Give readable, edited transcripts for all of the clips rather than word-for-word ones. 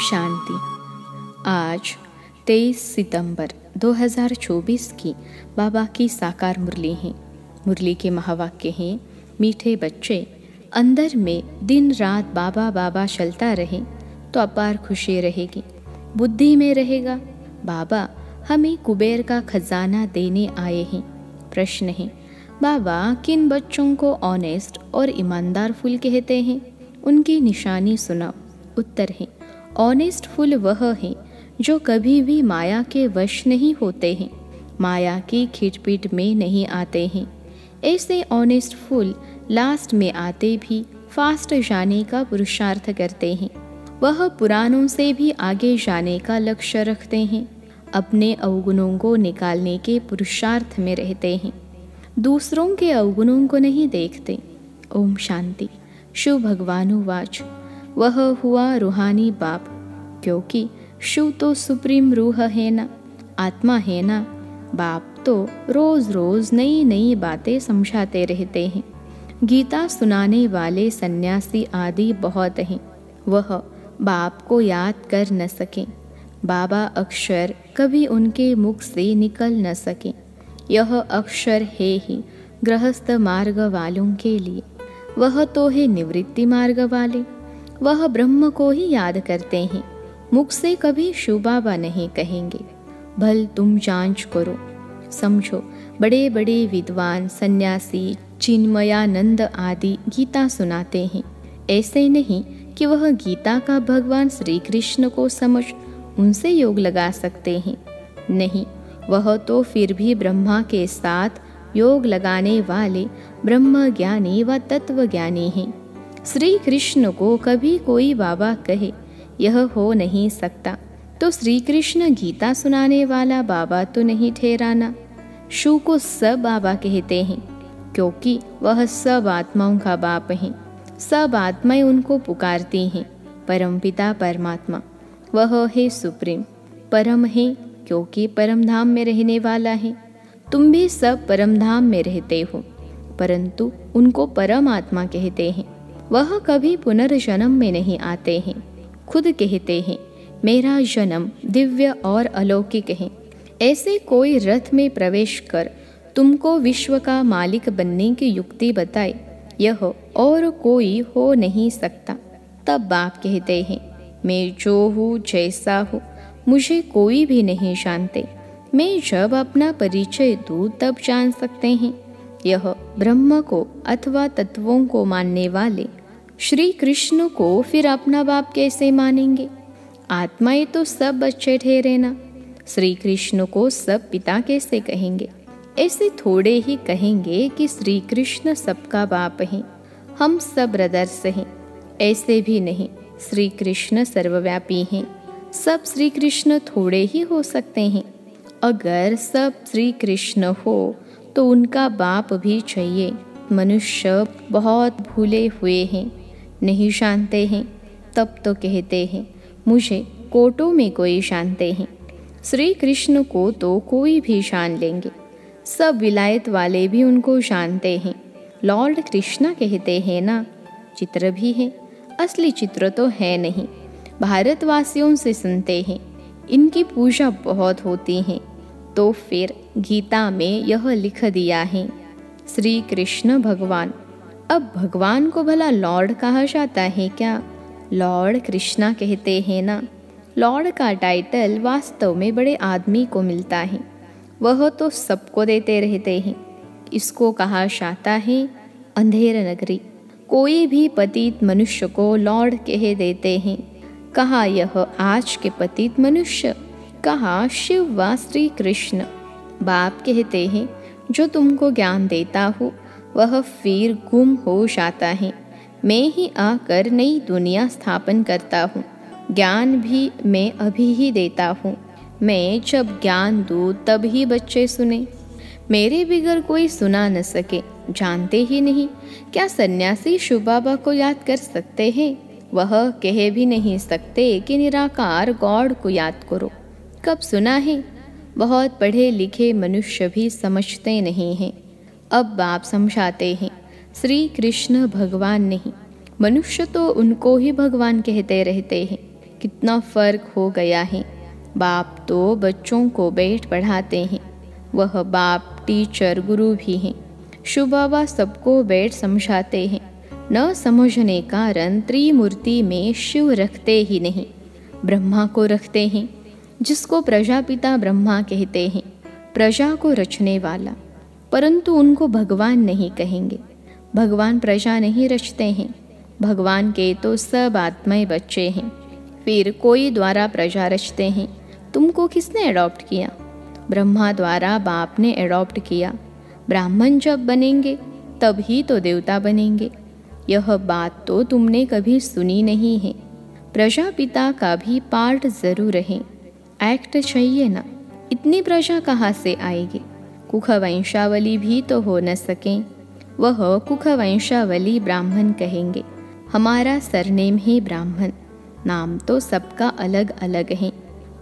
शांति। आज 23 सितंबर 2024 की बाबा की साकार मुरली है। मुरली के महावाक्य हैं, मीठे बच्चे, अंदर में दिन रात बाबा बाबा चलता रहे तो अपार खुशी रहेगी, बुद्धि में रहेगा। बाबा हमें कुबेर का खजाना देने आए हैं। प्रश्न है, बाबा किन बच्चों को ऑनेस्ट और ईमानदार फूल कहते हैं? उनकी निशानी सुनाओ। उत्तर है, ऑनेस्ट फूल वह है जो कभी भी माया के वश नहीं होते हैं, माया की खिटपिट में नहीं आते हैं। ऐसे ऑनेस्ट फूल लास्ट में आते भी फास्ट जाने का पुरुषार्थ करते हैं। वह पुरानों से भी आगे जाने का लक्ष्य रखते हैं, अपने अवगुणों को निकालने के पुरुषार्थ में रहते हैं, दूसरों के अवगुणों को नहीं देखते। ओम शांति। शिव भगवानुवाच, वह हुआ रूहानी बाप, क्योंकि शिव तो सुप्रीम रूह है ना, आत्मा है ना। बाप तो रोज रोज नई नई बातें समझाते रहते हैं। गीता सुनाने वाले सन्यासी आदि बहुत हैं, वह बाप को याद कर न सके। बाबा अक्षर कभी उनके मुख से निकल न सके। यह अक्षर है ही गृहस्थ मार्ग वालों के लिए, वह तो है निवृत्ति मार्ग वाले। वह ब्रह्म को ही याद करते हैं, मुख से कभी शिव बाबा नहीं कहेंगे। भल तुम जांच करो, समझो। बड़े बड़े विद्वान सन्यासी चिन्मयानंद आदि गीता सुनाते हैं। ऐसे नहीं कि वह गीता का भगवान श्री कृष्ण को समझ उनसे योग लगा सकते हैं। नहीं, वह तो फिर भी ब्रह्मा के साथ योग लगाने वाले ब्रह्म ज्ञानी व तत्व ज्ञानी हैं। श्री कृष्ण को कभी कोई बाबा कहे यह हो नहीं सकता, तो श्री कृष्ण गीता सुनाने वाला बाबा तो नहीं ठहराना। शिव को सब बाबा कहते हैं, क्योंकि वह सब आत्माओं का बाप है। सब आत्माएं उनको पुकारती हैं। परमपिता परमात्मा वह है सुप्रीम, परम है, क्योंकि परम धाम में रहने वाला है। तुम भी सब परम धाम में रहते हो, परंतु उनको परम आत्मा कहते हैं। वह कभी पुनर्जन्म में नहीं आते हैं। खुद कहते हैं, मेरा जन्म दिव्य और अलौकिक है। ऐसे कोई रथ में प्रवेश कर तुमको विश्व का मालिक बनने की युक्ति बताए, यह और कोई हो नहीं सकता। तब बाप कहते हैं, मैं जो हूँ जैसा हूँ मुझे कोई भी नहीं जानते। मैं जब अपना परिचय दूँ तब जान सकते हैं। यह ब्रह्म को अथवा तत्वों को मानने वाले श्री कृष्ण को फिर अपना बाप कैसे मानेंगे? आत्माएं तो सब बच्चे ठहरे ना, श्री कृष्ण को सब पिता कैसे कहेंगे? ऐसे थोड़े ही कहेंगे कि श्री कृष्ण सबका बाप है, हम सब ब्रदर्स हैं। ऐसे भी नहीं, श्री कृष्ण सर्वव्यापी हैं। सब श्री कृष्ण थोड़े ही हो सकते हैं। अगर सब श्री कृष्ण हो तो उनका बाप भी चाहिए। मनुष्य बहुत भूले हुए हैं, नहीं जानते हैं, तब तो कहते हैं मुझे कोटों में कोई जानते हैं। श्री कृष्ण को तो कोई भी जान लेंगे, सब विलायत वाले भी उनको जानते हैं। लॉर्ड कृष्णा कहते हैं ना। चित्र भी है, असली चित्र तो है नहीं, भारतवासियों से सुनते हैं। इनकी पूजा बहुत होती है, तो फिर गीता में यह लिख दिया है, श्री कृष्ण भगवान। अब भगवान को भला लॉर्ड कहा जाता है क्या? लॉर्ड कृष्णा कहते हैं ना। लॉर्ड का टाइटल वास्तव में बड़े आदमी को मिलता है, वह तो सबको देते रहते हैं। इसको कहा जाता है अंधेर नगरी। कोई भी पतित मनुष्य को लॉर्ड कह देते हैं। कहा यह आज के पतित मनुष्य, कहा शिव व श्री कृष्ण। बाप कहते हैं, जो तुमको ज्ञान देता हूँ वह फिर गुम हो जाता है। मैं ही आकर नई दुनिया स्थापन करता हूँ। ज्ञान भी मैं अभी ही देता हूँ। मैं जब ज्ञान दूँ तब ही बच्चे सुने, मेरे बिगर कोई सुना न सके। जानते ही नहीं, क्या सन्यासी शिव बाबा को याद कर सकते हैं? वह कह भी नहीं सकते कि निराकार गॉड को याद करो। कब सुना है? बहुत पढ़े लिखे मनुष्य भी समझते नहीं हैं। अब बाप समझाते हैं, श्री कृष्ण भगवान नहीं, मनुष्य तो उनको ही भगवान कहते रहते हैं। कितना फर्क हो गया है। बाप तो बच्चों को बैठ पढ़ाते हैं, वह बाप टीचर गुरु भी हैं। शिव बाबा सबको बैठ समझाते हैं। न समझने कारण त्रिमूर्ति में शिव रखते ही नहीं, ब्रह्मा को रखते हैं, जिसको प्रजापिता ब्रह्मा कहते हैं, प्रजा को रचने वाला। परंतु उनको भगवान नहीं कहेंगे। भगवान प्रजा नहीं रचते हैं। भगवान के तो सब आत्माएं बच्चे हैं। फिर कोई द्वारा प्रजा रचते हैं। तुमको किसने अडॉप्ट किया? ब्रह्मा द्वारा बाप ने अडॉप्ट किया। ब्राह्मण जब बनेंगे तब ही तो देवता बनेंगे। यह बात तो तुमने कभी सुनी नहीं है। प्रजापिता का भी पार्ट जरूर है, एक्ट चाहिए ना। इतनी प्रजा कहाँ से आएगी? कुख वंशावली भी तो हो न सके। वह कुख वंशावली ब्राह्मण कहेंगे। हमारा सरनेम है ब्राह्मण, नाम तो सबका अलग अलग है।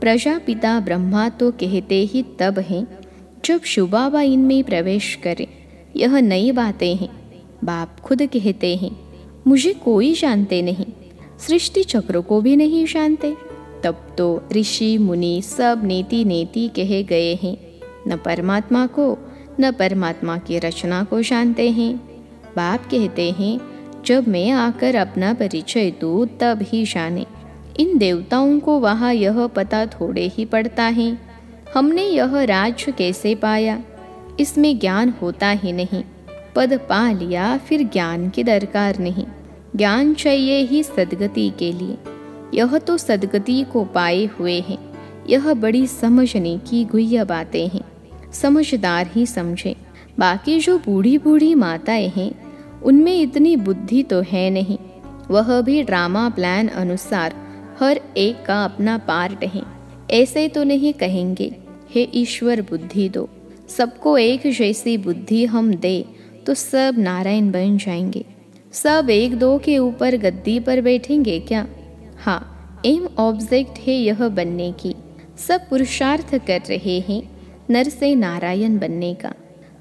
प्रजापिता ब्रह्मा तो कहते ही तब हैं जब शिव बाबा इनमें प्रवेश करें। यह नई बातें हैं। बाप खुद कहते हैं, मुझे कोई जानते नहीं, सृष्टि चक्र को भी नहीं जानते। तब तो ऋषि मुनि सब नेति नेति कहे गए हैं। न परमात्मा को न परमात्मा की रचना को जानते हैं। बाप कहते हैं, जब मैं आकर अपना परिचय दूँ तब ही जाने। इन देवताओं को वहाँ यह पता थोड़े ही पड़ता है हमने यह राज्य कैसे पाया। इसमें ज्ञान होता ही नहीं। पद पा लिया फिर ज्ञान की दरकार नहीं। ज्ञान चाहिए ही सद्गति के लिए। यह तो सद्गति को पाए हुए हैं। यह बड़ी समझने की गुह्य बातें हैं। समझदार ही समझे। बाकी जो बूढ़ी बूढ़ी माताएं हैं उनमें इतनी बुद्धि तो है नहीं। वह भी ड्रामा प्लान अनुसार हर एक का अपना पार्ट है। ऐसे तो नहीं कहेंगे, हे ईश्वर बुद्धि दो। सबको एक जैसी बुद्धि हम दे तो सब नारायण बन जाएंगे। सब एक दो के ऊपर गद्दी पर बैठेंगे क्या? हाँ, एम ऑब्जेक्ट है यह बनने की। सब पुरुषार्थ कर रहे हैं नर से नारायण बनने का।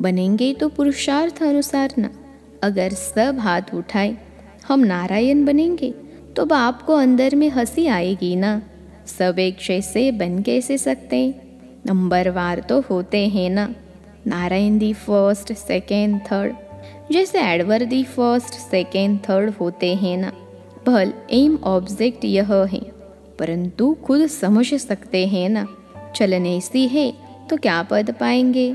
बनेंगे तो पुरुषार्थ अनुसार ना। अगर सब हाथ उठाए हम नारायण बनेंगे तो बाप को अंदर में हंसी आएगी ना। सब एक जैसे बन कैसे सकते? नंबरवार तो होते हैं ना। Narayan the first second third, जैसे एडवर दी फर्स्ट सेकेंड थर्ड होते हैं ना। भल एम ऑब्जेक्ट यह है, परंतु खुद समझ सकते हैं ना। चलने सी है तो क्या पद पाएंगे?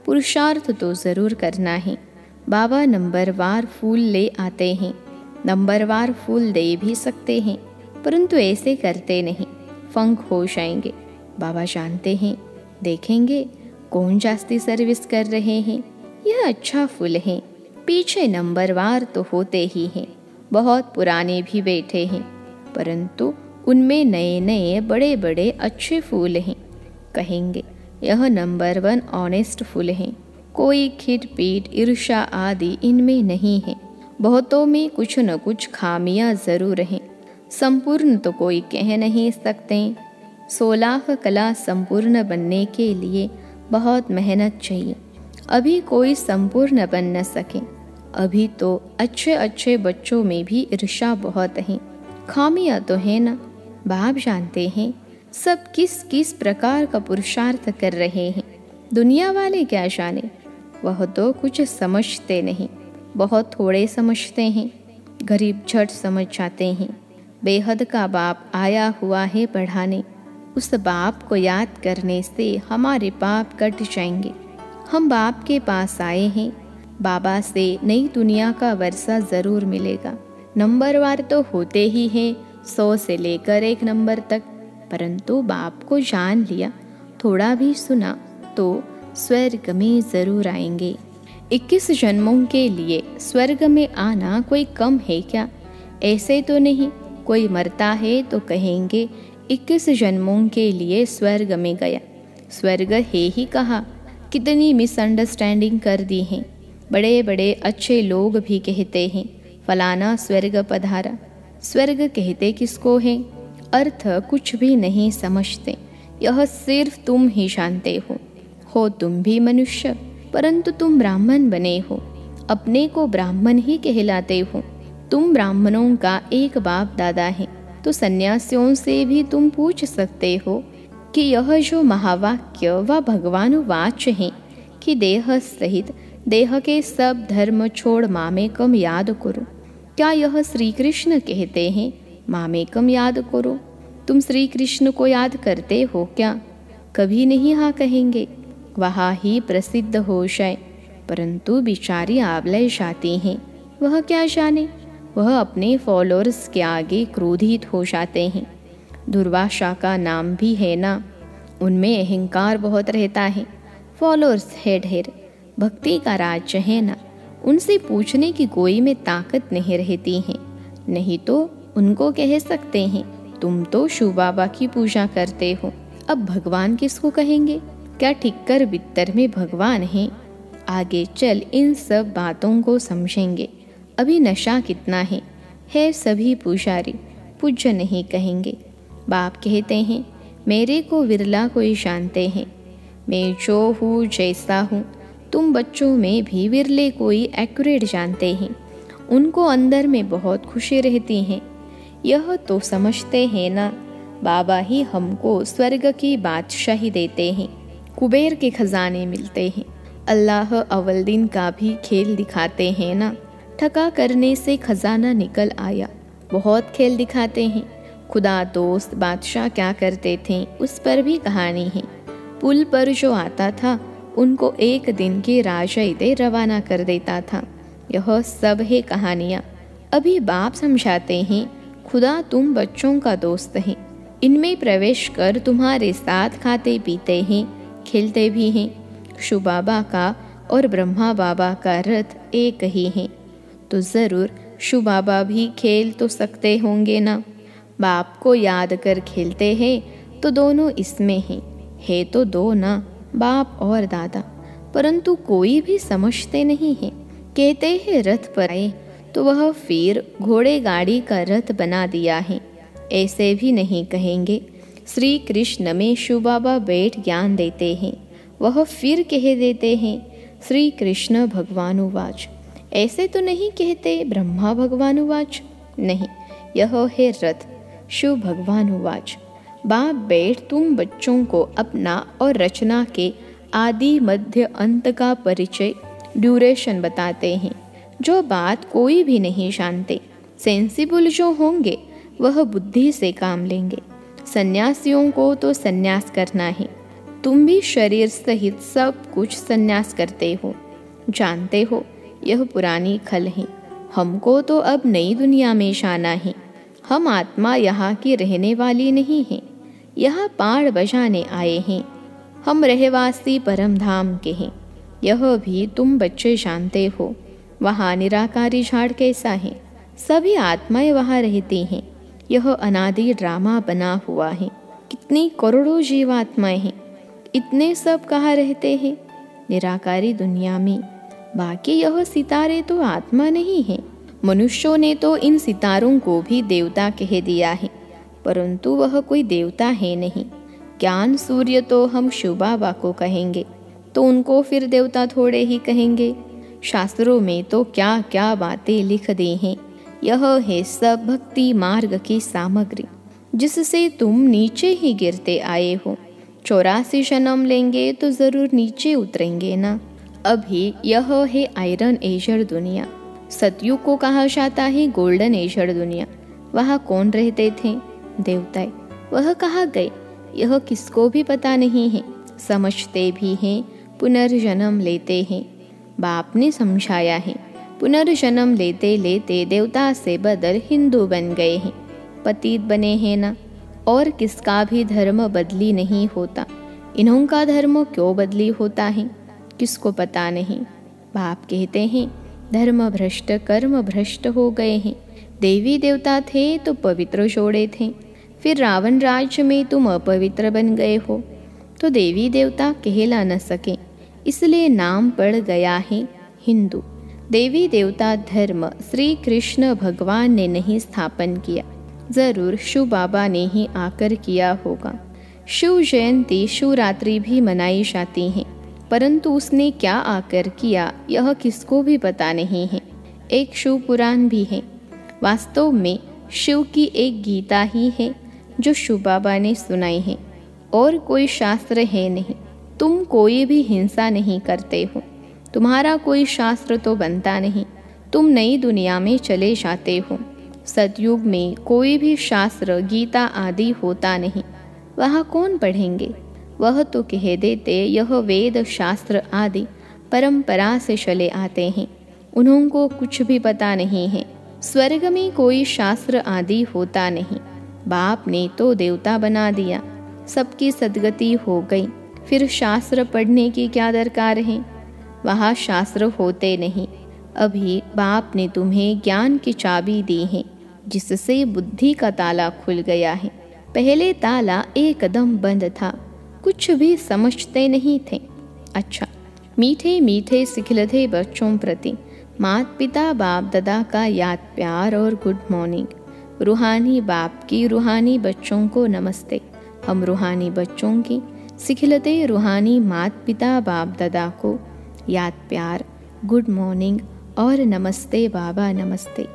पुरुषार्थ तो जरूर करना है। बाबा नंबरवार फूल ले आते हैं। नंबरवार फूल दे भी सकते हैं, परंतु ऐसे करते नहीं, फंक हो जाएंगे। बाबा जानते हैं, देखेंगे कौन जास्ती सर्विस कर रहे हैं। यह अच्छा फूल है। पीछे नंबरवार तो होते ही हैं, बहुत पुराने भी बैठे हैं, परंतु उनमें नए नए बड़े बड़े अच्छे फूल हैं। कहेंगे यह नंबर 1 ऑनेस्ट फूल हैं। कोई खिट पीट ईर्ष्या आदि इनमें नहीं है। बहुतों में कुछ न कुछ खामियां जरूर हैं। संपूर्ण तो कोई कह नहीं सकते। 16 कला संपूर्ण बनने के लिए बहुत मेहनत चाहिए। अभी कोई संपूर्ण बन न सके। अभी तो अच्छे अच्छे बच्चों में भी ईर्ष्या बहुत है। खामियां तो है ना। बाप जानते हैं सब किस किस प्रकार का पुरुषार्थ कर रहे हैं। दुनिया वाले क्या जाने। वह तो कुछ समझते नहीं, बहुत थोड़े समझते हैं। गरीब झट समझ जाते हैं। बेहद का बाप आया हुआ है पढ़ाने। उस बाप को याद करने से हमारे पाप कट जाएंगे। हम बाप के पास आए हैं। बाबा से नई दुनिया का वर्षा जरूर मिलेगा। नंबरवार तो होते ही हैं 100 से लेकर 1 नंबर तक, परंतु बाप को जान लिया, थोड़ा भी सुना तो स्वर्ग में जरूर आएंगे। 21 जन्मों के लिए स्वर्ग में आना कोई कम है क्या? ऐसे तो नहीं। कोई मरता है तो कहेंगे 21 जन्मों के लिए स्वर्ग में गया। स्वर्ग है ही कहा। कितनी मिसअंडरस्टैंडिंग कर दी हैं। बड़े बड़े अच्छे लोग भी कहते हैं फलाना स्वर्ग पधारा। स्वर्ग कहते किसको है? अर्थ कुछ भी नहीं समझते। यह सिर्फ तुम ही जानते हो तुम भी मनुष्य, परंतु तुम ब्राह्मण बने हो। अपने को ब्राह्मण ही कहलाते हो। तुम ब्राह्मणों का एक बाप दादा है। तो सन्यासियों से भी तुम पूछ सकते हो कि यह जो महावाक्य व भगवानुवाच है कि देह सहित देह के सब धर्म छोड़ मामेकम याद करो, क्या यह श्री कृष्ण कहते हैं मामेकम याद करो? तुम श्री कृष्ण को याद करते हो क्या? कभी नहीं हाँ कहेंगे, वहाँ ही प्रसिद्ध हो जाए। परंतु बिचारी आबले जाती हैं, वह क्या जाने, वह अपने फॉलोअर्स के आगे क्रोधित हो जाते हैं। दुर्वासा का नाम भी है ना, उनमें अहंकार बहुत रहता है, फॉलोअर्स है ढेर, भक्ति का राज्य है ना, उनसे पूछने की कोई में ताकत नहीं रहती है। नहीं तो उनको कह सकते हैं तुम तो शिव बाबा की पूजा करते हो, अब भगवान किसको कहेंगे? क्या ठिक्कर बित्तर में भगवान है? आगे चल इन सब बातों को समझेंगे। अभी नशा कितना है सभी पुजारी पूज्य नहीं कहेंगे। बाप कहते हैं मेरे को विरला कोई जानते हैं, मैं जो हूँ जैसा हूँ, तुम बच्चों में भी विरले कोई एक्यूरेट जानते हैं। उनको अंदर में बहुत खुशी रहती है, यह तो समझते हैं ना। बाबा ही हमको स्वर्ग की बादशाही देते हैं, कुबेर के खजाने मिलते हैं। अल्लाह अव्वल दिन का भी खेल दिखाते हैं ना, ठगा करने से खजाना निकल आया। बहुत खेल दिखाते हैं। खुदा दोस्त बादशाह क्या करते थे उस पर भी कहानी है। पुल पर जो आता था उनको एक दिन के राजदे रवाना कर देता था। यह सब है कहानियाँ। अभी बाप समझाते हैं खुदा तुम बच्चों का दोस्त है, इनमें प्रवेश कर तुम्हारे साथ खाते पीते हैं, खेलते भी हैं। शिव बाबा का और ब्रह्मा बाबा का रथ एक ही है, तो ज़रूर शिव बाबा भी खेल तो सकते होंगे ना। बाप को याद कर खेलते हैं तो दोनों इसमें है तो दो ना, बाप और दादा। परंतु कोई भी समझते नहीं है। कहते हैं रथ पर आए तो वह फिर घोड़े गाड़ी का रथ बना दिया है, ऐसे भी नहीं कहेंगे। श्री कृष्ण में शिव बाबा बैठ ज्ञान देते हैं, वह फिर कह देते हैं श्री कृष्ण भगवानुवाच। ऐसे तो नहीं कहते ब्रह्मा भगवानुवाच, नहीं, यह है रथ शिव भगवानुवाच। बाप बैठ तुम बच्चों को अपना और रचना के आदि मध्य अंत का परिचय ड्यूरेशन बताते हैं, जो बात कोई भी नहीं जानते। सेंसिबल जो होंगे वह बुद्धि से काम लेंगे। सन्यासियों को तो सन्यास करना है, तुम भी शरीर सहित सब कुछ सन्यास करते हो, जानते हो यह पुरानी खल है। हमको तो अब नई दुनिया में जाना है। हम आत्मा यहाँ की रहने वाली नहीं है, यहाँ पाड़ बजाने आए हैं। हम रहवासी परम धाम के हैं, यह भी तुम बच्चे जानते हो। वहाँ निराकारी झाड़ कैसा है, सभी आत्माएं वहाँ रहती हैं। यह अनादि ड्रामा बना हुआ है, कितनी करोड़ों जीवात्माएं हैं, इतने सब कहाँ रहते हैं? निराकारी दुनिया में। बाकी यह सितारे तो आत्मा नहीं है। मनुष्यों ने तो इन सितारों को भी देवता कह दिया है, परंतु वह कोई देवता है नहीं। ज्ञान सूर्य तो हम शिव बाबा को कहेंगे, तो उनको फिर देवता थोड़े ही कहेंगे। शास्त्रों में तो क्या क्या बातें लिख दी हैं। यह है सब भक्ति मार्ग की सामग्री, जिससे तुम नीचे ही गिरते आए हो। 84 जन्म लेंगे तो जरूर नीचे उतरेंगे ना। अभी यह है आयरन एजर दुनिया, सतयुग को कहा जाता है गोल्डन एजर दुनिया। वहाँ कौन रहते थे? देवताएं। वह कहाँ गए यह किसको भी पता नहीं है। समझते भी हैं, पुनर्जन्म लेते हैं। बाप ने समझाया है, पुनर्जन्म लेते लेते देवता से बदल हिंदू बन गए हैं, पतित बने हैं ना। और किसका भी धर्म बदली नहीं होता। इन्हों का धर्म क्यों बदली होता है, किसको पता नहीं। बाप कहते हैं धर्म भ्रष्ट कर्म भ्रष्ट हो गए हैं। देवी देवता थे तो पवित्र जोड़े थे, फिर रावण राज्य में तुम अपवित्र बन गए हो, तो देवी देवता कहला न सके, इसलिए नाम पड़ गया है हिंदू। देवी देवता धर्म श्री कृष्ण भगवान ने नहीं स्थापन किया, जरूर शिव बाबा ने ही आकर किया होगा। शिव जयंती शिवरात्रि भी मनाई जाती है, परंतु उसने क्या आकर किया यह किसको भी पता नहीं है। एक शिव पुराण भी है। वास्तव में शिव की एक गीता ही है जो शिव बाबा ने सुनाई है, और कोई शास्त्र है नहीं। तुम कोई भी हिंसा नहीं करते हो, तुम्हारा कोई शास्त्र तो बनता नहीं, तुम नई दुनिया में चले जाते हो। सतयुग में कोई भी शास्त्र गीता आदि होता नहीं, वह कौन पढ़ेंगे? वह तो कह देते यह वेद शास्त्र आदि परंपरा से चले आते हैं, उन्होंने कुछ भी पता नहीं है। स्वर्ग में कोई शास्त्र आदि होता नहीं, बाप ने तो देवता बना दिया, सबकी सदगति हो गई, फिर शास्त्र पढ़ने की क्या दरकार है? वहाँ शास्त्र होते नहीं। अभी बाप ने तुम्हें ज्ञान की चाबी दी है, जिससे बुद्धि का ताला खुल गया है। पहले ताला एकदम बंद था, कुछ भी समझते नहीं थे। अच्छा, मीठे मीठे सिखलते बच्चों प्रति माता पिता बाप दादा का याद प्यार और गुड मॉर्निंग। रूहानी बाप की रूहानी बच्चों को नमस्ते। हम रूहानी बच्चों की सिखलते रूहानी माता पिता बाप दादा को याद प्यार, गुड मॉर्निंग और नमस्ते बाबा नमस्ते।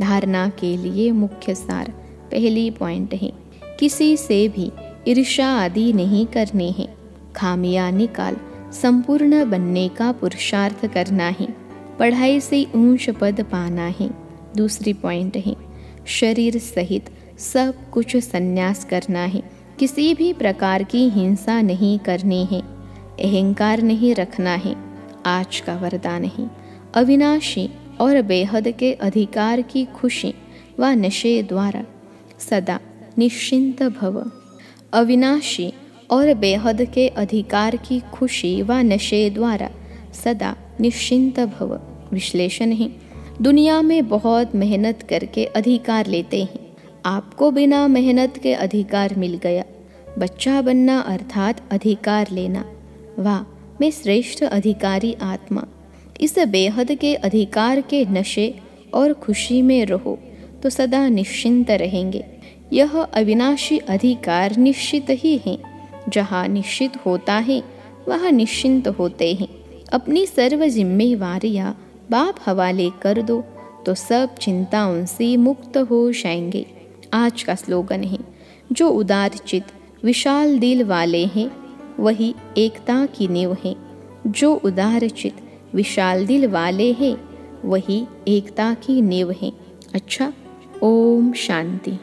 धारणा के लिए मुख्य सार पहली पॉइंट है, किसी से भी ईर्ष्या आदि नहीं करनी है, खामियां निकाल संपूर्ण बनने का पुरुषार्थ करना है, पढ़ाई से ऊंच पद पाना है। दूसरी पॉइंट है, शरीर सहित सब कुछ संन्यास करना है, किसी भी प्रकार की हिंसा नहीं करनी है, अहंकार नहीं रखना है। आज का वरदान है, अविनाशी और बेहद के अधिकार की खुशी व नशे द्वारा सदा निश्चिंत भव। अविनाशी और बेहद के अधिकार की खुशी व नशे द्वारा सदा निश्चिंत भव। विश्लेषण है, दुनिया में बहुत मेहनत करके अधिकार लेते हैं, आपको बिना मेहनत के अधिकार मिल गया। बच्चा बनना अर्थात अधिकार लेना। वाह, मैं श्रेष्ठ अधिकारी आत्मा। इस बेहद के अधिकार के नशे और खुशी में रहो तो सदा निश्चिंत रहेंगे। यह अविनाशी अधिकार निश्चित ही है, जहाँ निश्चित होता है वह निश्चिंत होते हैं। अपनी सर्व जिम्मेवारियाँ बाप हवाले कर दो तो सब चिंताओं से मुक्त हो जाएंगे। आज का स्लोगन है, जो उदार चित विशाल दिल वाले हैं वही एकता की नींव है। जो उदार चित विशाल दिल वाले हैं वही एकता की नींव है। अच्छा, ओम शांति।